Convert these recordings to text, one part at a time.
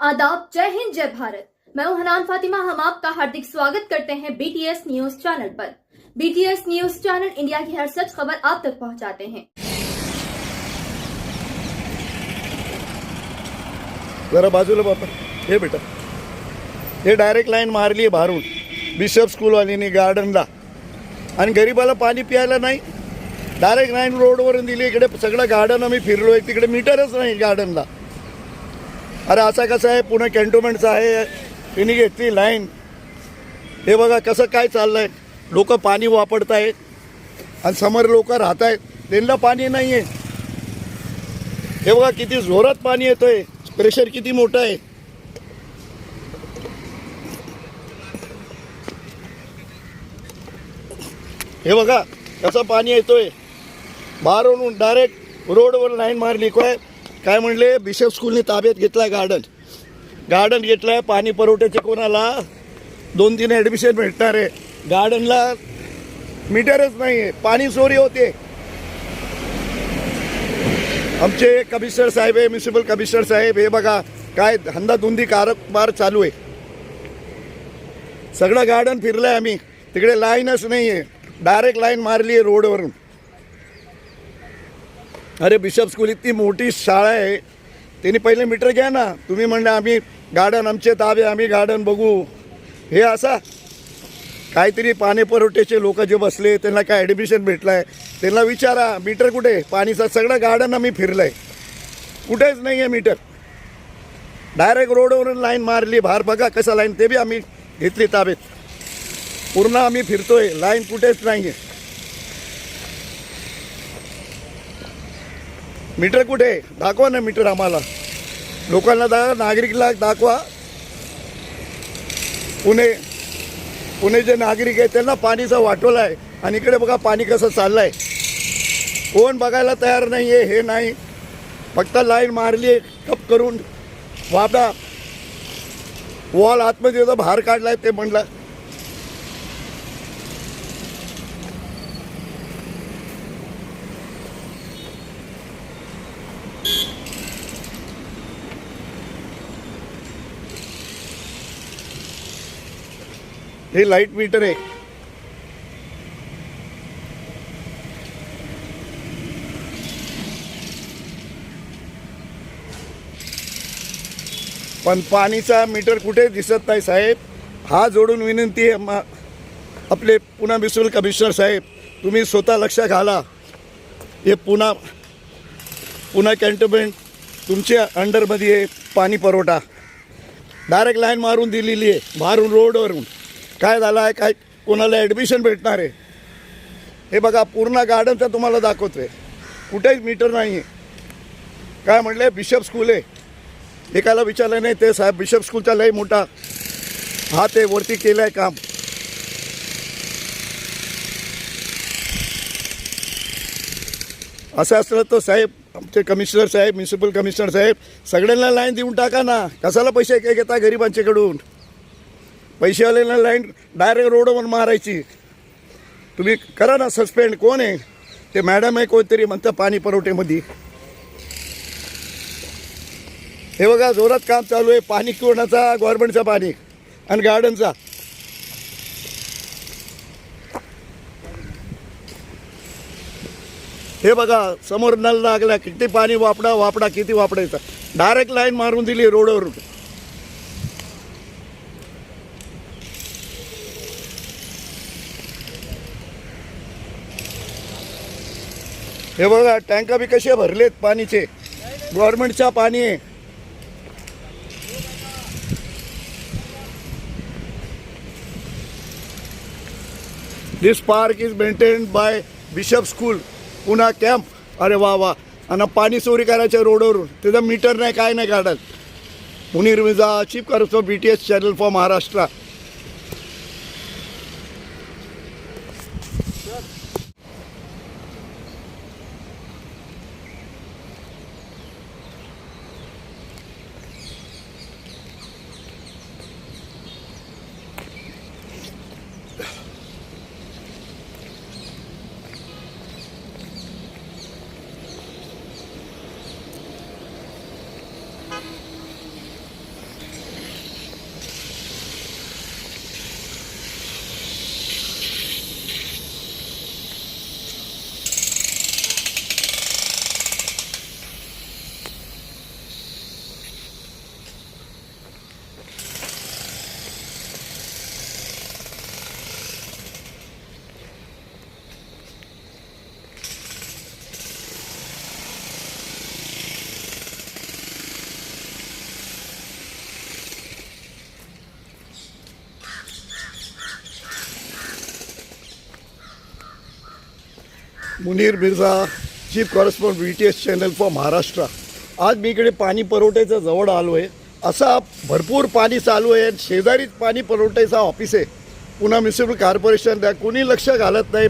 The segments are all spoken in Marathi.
आदाब, जय हिंद, जय भारत। मैं हूं हनान फातिमा। हम आपका हार्दिक स्वागत करते हैं बीटीएस न्यूज चैनल पर। बीटीएस न्यूज चैनल इंडिया की हर सच खबर आप तक पहुंचाते हैं। जरा बाजूला बापा, हे बेटा, हे डायरेक्ट लाईन मारली आहे बाहेरून बिशप स्कूलवाल्यांनी गार्डनला, आणि गरीबाला पाणी प्यायला नाही. डायरेक्ट लाईन रोडवरून दिली. इकडे सगळं गार्डन आम्ही फिरलोय, तिकडे मीटरच नाही गार्डनला. अरे असा कसं आहे, पुणे कॅन्टोन्मेंटचा आहे, त्यांनी घेतली लाईन. हे बघा कसं काय चाललंय. लोक पाणी वापरत आहेत आणि समोर लोक राहत आहेत, त्यांना पाणी नाही आहे. हे बघा किती जोरात पाणी येतोय, प्रेशर किती मोठं आहे. हे बघा कसं पाणी येतोय बाहेरून. डायरेक्ट रोडवर लाईन मारली. काय म्हणले, बिशप स्कूलने ताब्यात घेतलाय गार्डन घेतलाय. पाणी पुरवठ्याचे कोणाला 2-3 ॲडमिशन भेटणार आहे. गार्डनला मीटरच नाही आहे, पाणी चोरी होते. आमचे कमिशनर साहेब आहे, म्युन्सिपल कमिशनर साहेब, हे बघा काय धंदाधुंदी कारभार चालू आहे. सगळं गार्डन फिरलंय आम्ही, तिकडे लाईनच नाही आहे. डायरेक्ट लाईन मारली आहे रोडवरून. अरे बिशप स्कूल इतकी मोठी शाळा आहे, त्यांनी पहिले मीटर घ्या ना. तुम्ही म्हणले आम्ही गार्डन आमचे ताबे, आम्ही गार्डन बघू. हे असा काहीतरी पाणी पुरवठ्याचे लोक जे बसले त्यांना काय ॲडमिशन भेटलं आहे, त्यांना विचारा मीटर कुठे. पाणीचा सगळं गार्डन आम्ही फिरलं आहे, कुठेच नाही आहे मीटर. डायरेक्ट रोडवरून लाईन मारली. बाहेर बघा कसं लाईन, ते बी आम्ही घेतली ताब्यात. पूर्ण आम्ही फिरतोय, लाईन कुठेच नाही आहे. मीटर कुठे, दाखवा ना मीटर आम्हाला. लोकांना नागरिकला दाखवा. पुणे जे नागरिक आहेत त्यांना पाणीचा वाटोला आहे, आणि इकडे बघा पाणी कसं चाललं आहे. कोण बघायला तयार नाही आहे. हे नाही, फक्त लाईन मारली आहे कप करून. वापडा वॉल आतमध्ये बाहेर काढला आहे ते म्हणलं. हे लाईट मीटर आहे. पण पाणीचा मीटर कुठे दिसत नाही साहेब. हा जोडून विनंती आहे आपले पुणे म्युन्सिपल कमिशनर साहेब, तुम्ही स्वतः लक्ष घाला. हे पुणे कॅन्टोन्मेंट तुमच्या अंडरमध्ये आहे. पाणी पुरवठा डायरेक्ट लाईन मारून दिलेली आहे बाहेरून रोडवरून. काय झालं आहे, काय कोणाला ॲडमिशन भेटणार आहे. हे बघा पूर्ण गार्डनचा तुम्हाला दाखवतोय, कुठेच मीटर नाही आहे. काय म्हणले, बिशप स्कूल आहे. एकाला विचारलं नाही ते साहेब, बिशप स्कूलचा लई मोठा हा ते वरती केलं आहे काम. असं असलं तर साहेब, आमचे कमिशनर साहेब, म्युन्सिपल कमिशनर साहेब, सगळ्यांना लाईन देऊन टाका ना. कशाला पैसे काय घेता गरिबांच्याकडून. पैसेवाल्याला लाईन डायरेक्ट रोडवर मारायची. तुम्ही करा ना सस्पेंड. कोण आहे ते, मॅडम आहे कोणतरी म्हणतं पाणी पुरवठ्यामध्ये. हे बघा जोरात काम चालू आहे. पाणी कोणाचा, गव्हर्नमेंटचा पाणी आणि गार्डनचा. हे बघा समोर नळ लागला, किती पाणी वापडा किती वापरायचं. डायरेक्ट लाईन मारून दिली रोडवरून. हे बघा टँका बी कसे भरलेत पाणीचे, गव्हर्नमेंटचा पाणी आहे. This park is maintained by Bishop School Pune camp. अरे वा वा. आणि पाणी चोरी करायचं रोडवरून, त्याचं मीटर नाही, काय नाही काढत. Munir Mirza, chief correspondent BTS channel for Maharashtra. Munir Mirza, chief correspondent BTS channel for Maharashtra. आज मी इकडे पाणी पुरवठ्याच्या जवळ आलो आहे. असा भरपूर पाणी चालू आहे. शेजारीच पाणी पुरवठ्याचा ऑफिस आहे. पुणे म्युनिसिपल कॉर्पोरेशन द्या, कोणी लक्ष घालत नाही.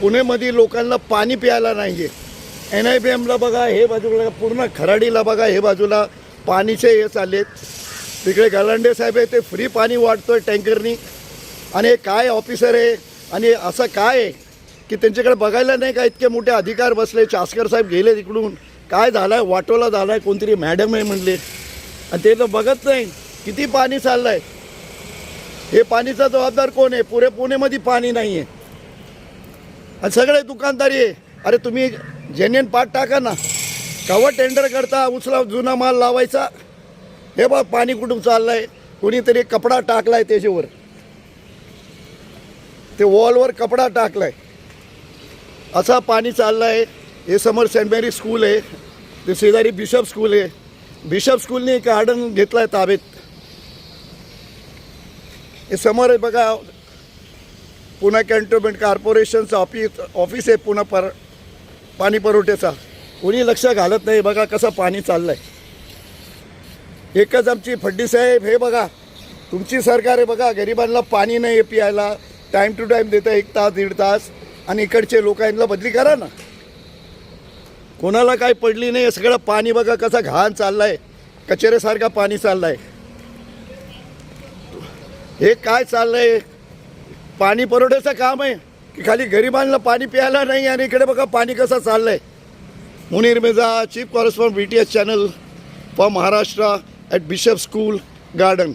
पुणेमध्ये लोकांना पाणी प्यायला नाही आहे. NIBMला बघा, हे बाजूला पूर्ण खराडीला बघा, हे बाजूला पाणीचे हे चाललेत. तिकडे गलांडे साहेब आहे, ते फ्री पाणी वाटतोय टँकरनी. आणि हे काय ऑफिसर आहे आणि असं काय आहे की त्यांच्याकडे बघायला नाही का इतके मोठे अधिकार बसले. चासकर साहेब गेले तिकडून, काय झालं आहे, वाटोला झाला आहे, कोणतरी मॅडम आहे म्हणले, आणि ते तर बघत नाही किती पाणी चाललं आहे. हे पाणीचा जबाबदार कोण आहे? पुरे पुणेमध्ये पाणी नाही आहे आणि सगळे दुकानदारी आहे. अरे तुम्ही जेन्युइन पाठ टाका ना, कवा टेंडर करता, उचला जुना माल लावायचा. हे बघ पाणी कुठून चाललं आहे, कोणीतरी कपडा टाकला आहे त्याच्यावर, ते वॉलवर कपडा टाकला आहे, असा पाणी चाललं आहे. हे समोर सेंट मेरी स्कूल आहे, ते शेजारी बिशप स्कूल आहे. बिशप स्कूलने गार्डन घेतलं आहे ताब्यात. हे समोर आहे बघा, पुणे कॅन्टोन्मेंट कॉर्पोरेशनचं ऑफिस आहे पुणे पाणी पुरवठ्याचा. कोणी लक्ष घालत नाही. बघा कसं पाणी चाललं आहे. एकच आमची फडणवीस साहेब, हे बघा तुमची सरकार आहे बघा, गरिबांना पाणी नाही प्यायला, टाईम टू टाईम देतं, 1 तास 1.5 तास, आणि इकडचे लोकांना बदली करा ना. कोणाला काय पडली नाही. सगळं पाणी बघा कसं घाण चाललं आहे, कचऱ्यासारखा पाणी चाललं आहे. हे काय चाललं आहे? पाणी पुरवठ्याचं काम आहे की खाली गरिबांना पाणी प्यायला नाही? आणि इकडे बघा पाणी कसं चाललं आहे. Munir Mirza, chief correspondent BTS channel for Maharashtra at bishop school garden.